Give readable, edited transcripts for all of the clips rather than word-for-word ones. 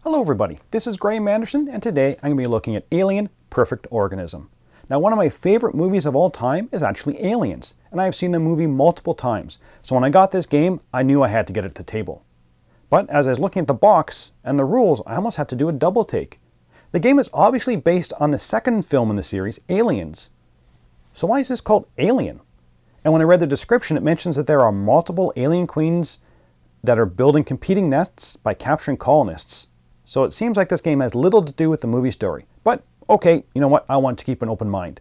Hello everybody, this is Graeme Anderson, and today I'm going to be looking at Alien: Perfect Organism. Now, one of my favorite movies of all time is actually Aliens, and I've seen the movie multiple times, so when I got this game, I knew I had to get it to the table. But as I was looking at the box and the rules, I almost had to do a double take. The game is obviously based on the second film in the series, Aliens. So why is this called Alien? And when I read the description, it mentions that there are multiple alien queens that are building competing nests by capturing colonists. So it seems like this game has little to do with the movie story. But okay, you know what, I want to keep an open mind.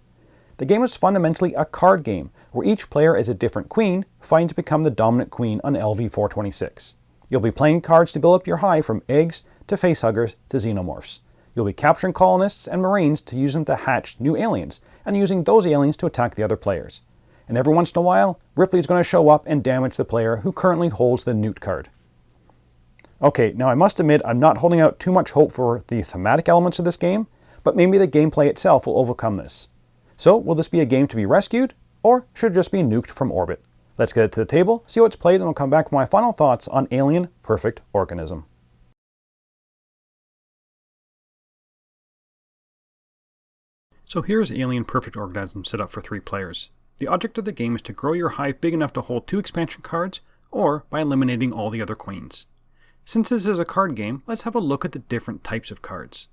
The game is fundamentally a card game, where each player is a different queen, fighting to become the dominant queen on LV-426. You'll be playing cards to build up your hive, from eggs to facehuggers to xenomorphs. You'll be capturing colonists and marines to use them to hatch new aliens, and using those aliens to attack the other players. And every once in a while, Ripley's going to show up and damage the player who currently holds the Newt card. Okay, now I must admit I'm not holding out too much hope for the thematic elements of this game, but maybe the gameplay itself will overcome this. So, will this be a game to be rescued, or should it just be nuked from orbit? Let's get it to the table, see how it's played, and I'll come back with my final thoughts on Alien: Perfect Organism. So here's Alien: Perfect Organism set up for 3 players. The object of the game is to grow your hive big enough to hold 2 expansion cards, or by eliminating all the other queens. Since this is a card game, let's have a look at the different types of cards.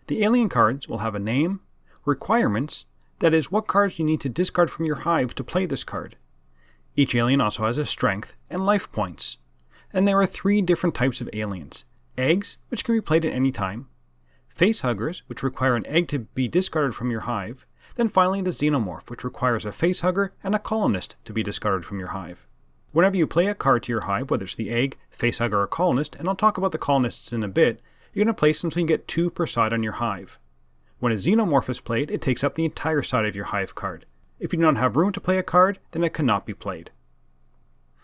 The alien cards will have a name, requirements, that is, what cards you need to discard from your hive to play this card. Each alien also has a strength and life points. And there are 3 different types of aliens. Eggs, which can be played at any time. Facehuggers, which require an egg to be discarded from your hive. Then finally the xenomorph, which requires a facehugger and a colonist to be discarded from your hive. Whenever you play a card to your hive, whether it's the egg, facehugger, or colonist, and I'll talk about the colonists in a bit, you're going to place them so you get 2 per side on your hive. When a xenomorph is played, it takes up the entire side of your hive card. If you do not have room to play a card, then it cannot be played.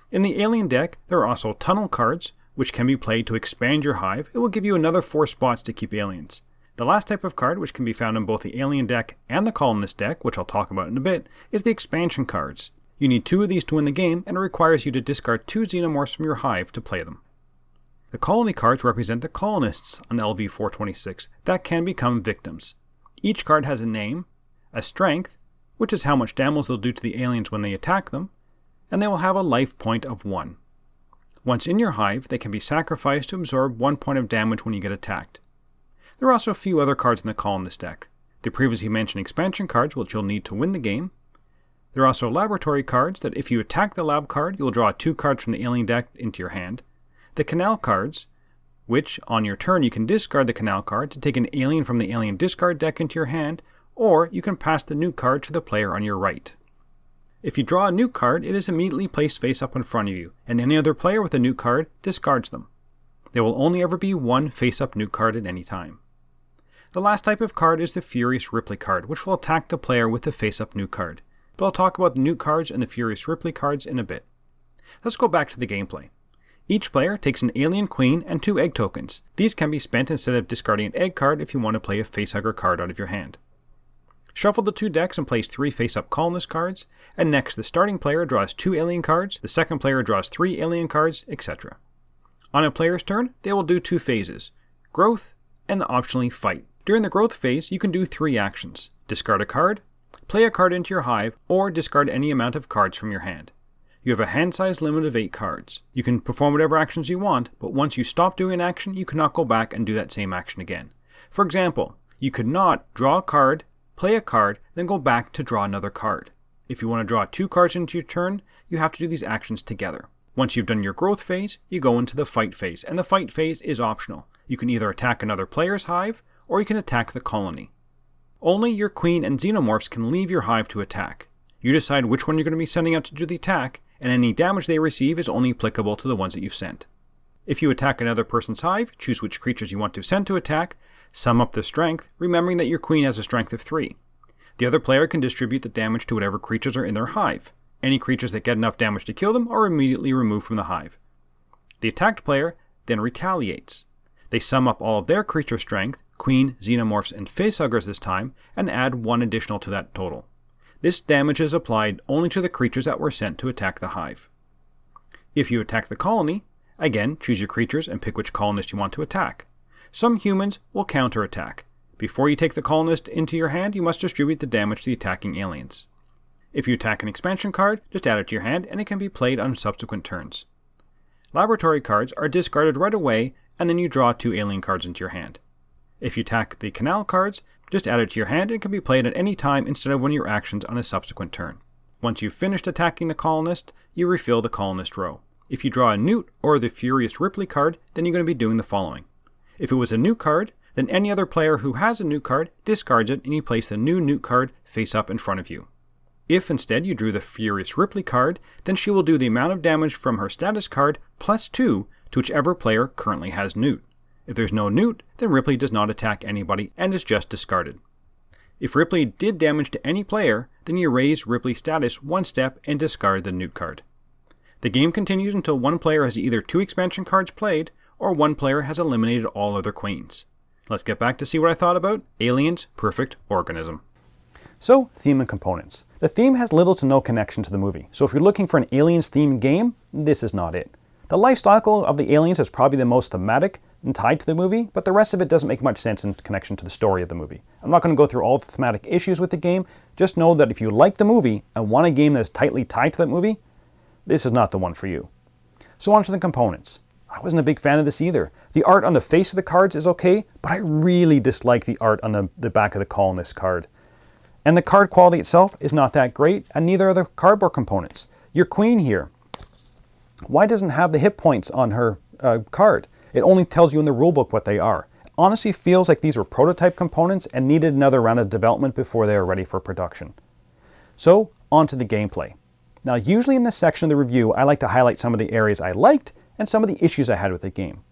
In the alien deck, there are also tunnel cards, which can be played to expand your hive. It will give you another 4 spots to keep aliens. The last type of card, which can be found in both the alien deck and the colonist deck, which I'll talk about in a bit, is the expansion cards. You need 2 of these to win the game, and it requires you to discard 2 xenomorphs from your hive to play them. The colony cards represent the colonists on LV-426 that can become victims. Each card has a name, a strength, which is how much damage they'll do to the aliens when they attack them, and they will have a life point of 1. Once in your hive, they can be sacrificed to absorb 1 point of damage when you get attacked. There are also a few other cards in the colonist deck. The previously mentioned expansion cards, which you'll need to win the game. There are also laboratory cards that if you attack the lab card, you'll draw 2 cards from the alien deck into your hand. The canal cards, which on your turn you can discard the canal card to take an alien from the alien discard deck into your hand, or you can pass the nuke card to the player on your right. If you draw a nuke card, it is immediately placed face up in front of you, and any other player with a nuke card discards them. There will only ever be 1 face up nuke card at any time. The last type of card is the Furious Ripley card, which will attack the player with the face up nuke card. But I'll talk about the nuke cards and the Furious Ripley cards in a bit. Let's go back to the gameplay. Each player takes an alien queen and 2 egg tokens. These can be spent instead of discarding an egg card if you want to play a facehugger card out of your hand. Shuffle the 2 decks and place 3 face-up colonist cards, and next the starting player draws 2 alien cards, the second player draws 3 alien cards, etc. On a player's turn, they will do 2 phases, growth and optionally fight. During the growth phase, you can do 3 actions: discard a card, play a card into your hive, or discard any amount of cards from your hand. You have a hand size limit of 8 cards. You can perform whatever actions you want, but once you stop doing an action, you cannot go back and do that same action again. For example, you could not draw a card, play a card, then go back to draw another card. If you want to draw 2 cards into your turn, you have to do these actions together. Once you've done your growth phase, you go into the fight phase, and the fight phase is optional. You can either attack another player's hive, or you can attack the colony. Only your queen and xenomorphs can leave your hive to attack. You decide which one you're going to be sending out to do the attack, and any damage they receive is only applicable to the ones that you've sent. If you attack another person's hive, choose which creatures you want to send to attack, sum up the strength, remembering that your queen has a strength of 3. The other player can distribute the damage to whatever creatures are in their hive. Any creatures that get enough damage to kill them are immediately removed from the hive. The attacked player then retaliates. They sum up all of their creature strength, queen, xenomorphs, and facehuggers this time, and add 1 additional to that total. This damage is applied only to the creatures that were sent to attack the hive. If you attack the colony, again choose your creatures and pick which colonist you want to attack. Some humans will counterattack. Before you take the colonist into your hand, you must distribute the damage to the attacking aliens. If you attack an expansion card, just add it to your hand and it can be played on subsequent turns. Laboratory cards are discarded right away and then you draw 2 alien cards into your hand. If you attack the canal cards, just add it to your hand and it can be played at any time instead of one of your actions on a subsequent turn. Once you've finished attacking the colonist, you refill the colonist row. If you draw a Newt or the Friendliest Ripley card, then you're going to be doing the following. If it was a Newt card, then any other player who has a Newt card discards it and you place the new Newt card face up in front of you. If instead you drew the Friendliest Ripley card, then she will do the amount of damage from her status card plus 2 to whichever player currently has Newt. If there's no Newt, then Ripley does not attack anybody and is just discarded. If Ripley did damage to any player, then you raise Ripley's status 1 step and discard the Newt card. The game continues until one player has either 2 expansion cards played, or one player has eliminated all other queens. Let's get back to see what I thought about Alien's Perfect Organism. So, theme and components. The theme has little to no connection to the movie, so if you're looking for an Aliens themed game, this is not it. The life cycle of the aliens is probably the most thematic and tied to the movie, but the rest of it doesn't make much sense in connection to the story of the movie. I'm not going to go through all the thematic issues with the game, just know that if you like the movie and want a game that is tightly tied to that movie, this is not the one for you. So on to the components. I wasn't a big fan of this either. The art on the face of the cards is okay, but I really dislike the art on the back of the colonist card. And the card quality itself is not that great, and neither are the cardboard components. Your queen here, why doesn't have the hit points on her card? It only tells you in the rulebook what they are. It honestly feels like these were prototype components and needed another round of development before they were ready for production. So, on to the gameplay. Now, usually in this section of the review, I like to highlight some of the areas I liked and some of the issues I had with the game.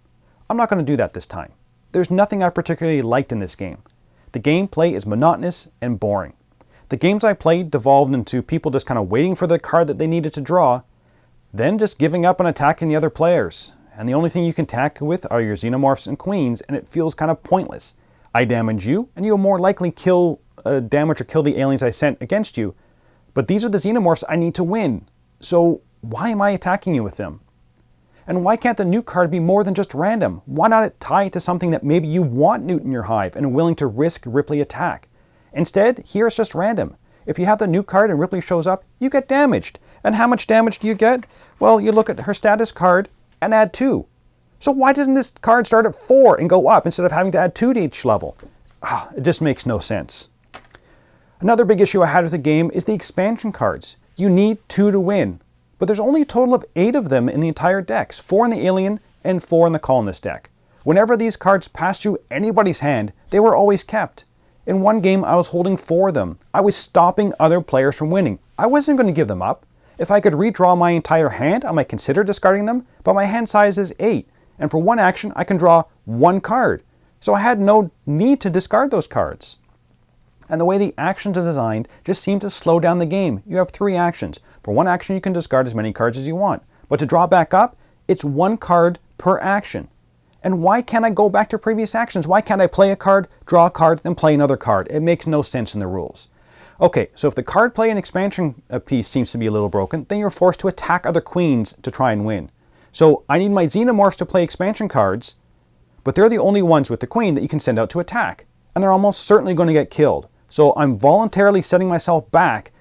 I'm not going to do that this time. There's nothing I particularly liked in this game. The gameplay is monotonous and boring. The games I played devolved into people just kind of waiting for the card that they needed to draw, then just giving up and attacking the other players. And the only thing you can attack with are your xenomorphs and queens, and it feels kind of pointless. I damage you, and you'll more likely damage or kill the aliens I sent against you. But these are the xenomorphs I need to win. So why am I attacking you with them? And why can't the Newt card be more than just random? Why not tie it to something that maybe you want Newt in your hive and are willing to risk Ripley attack? Instead, here it's just random. If you have the Newt card and Ripley shows up, you get damaged. And how much damage do you get? Well, you look at her status card and add 2. So why doesn't this card start at 4 and go up instead of having to add 2 to each level? It just makes no sense. Another big issue I had with the game is the expansion cards. You need 2 to win. But there's only a total of 8 of them in the entire decks, 4 in the alien and 4 in the colonist deck. Whenever these cards passed through anybody's hand, they were always kept. In one game, I was holding 4 of them. I was stopping other players from winning. I wasn't going to give them up. If I could redraw my entire hand, I might consider discarding them, but my hand size is 8, and for one action, I can draw 1 card. So I had no need to discard those cards. And the way the actions are designed just seem to slow down the game. You have 3 actions. For one action, you can discard as many cards as you want. But to draw back up, it's 1 card per action. And why can't I go back to previous actions? Why can't I play a card, draw a card, then play another card? It makes no sense in the rules. Okay, so if the card play and expansion piece seems to be a little broken, then you're forced to attack other queens to try and win. So I need my xenomorphs to play expansion cards, but they're the only ones with the queen that you can send out to attack. And they're almost certainly going to get killed. So I'm voluntarily setting myself back,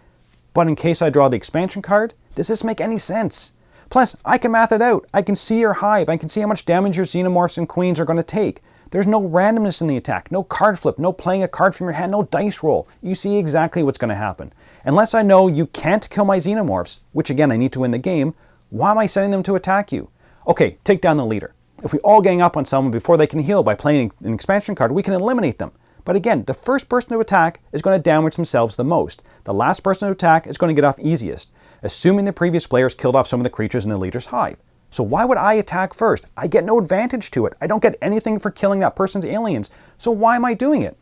but in case I draw the expansion card, does this make any sense? Plus, I can math it out. I can see your hive. I can see how much damage your xenomorphs and queens are going to take. There's no randomness in the attack, no card flip, no playing a card from your hand, no dice roll. You see exactly what's going to happen. Unless I know you can't kill my xenomorphs, which again I need to win the game, why am I sending them to attack you? Okay, take down the leader. If we all gang up on someone before they can heal by playing an expansion card, we can eliminate them. But again, the first person to attack is going to damage themselves the most. The last person to attack is going to get off easiest, assuming the previous players killed off some of the creatures in the leader's hive. So why would I attack first? I get no advantage to it. I don't get anything for killing that person's aliens. So why am I doing it?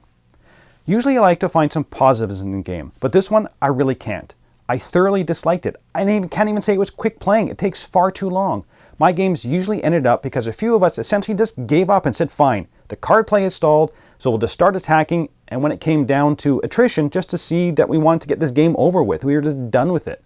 Usually I like to find some positives in the game, but this one I really can't. I thoroughly disliked it. I can't even say it was quick playing. It takes far too long. My games usually ended up because a few of us essentially just gave up and said, fine, the card play is stalled, So we'll just start attacking, and when it came down to attrition, just to see that we wanted to get this game over with. We were just done with it.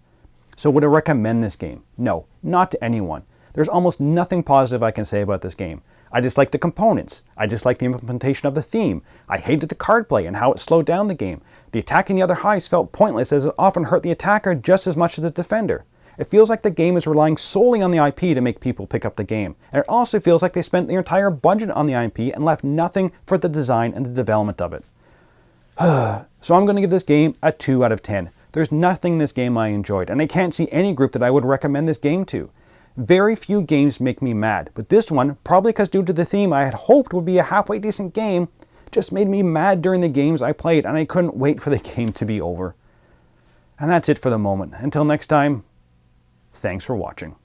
So would I recommend this game? No, not to anyone. There's almost nothing positive I can say about this game. I dislike the components. I dislike the implementation of the theme. I hated the card play and how it slowed down the game. The attacking the other hives felt pointless, as it often hurt the attacker just as much as the defender. It feels like the game is relying solely on the IP to make people pick up the game. And it also feels like they spent their entire budget on the IP and left nothing for the design and the development of it. So I'm going to give this game a 2 out of 10. There's nothing in this game I enjoyed, and I can't see any group that I would recommend this game to. Very few games make me mad, but this one, probably because due to the theme I had hoped would be a halfway decent game, just made me mad during the games I played, and I couldn't wait for the game to be over. And that's it for the moment. Until next time, thanks for watching.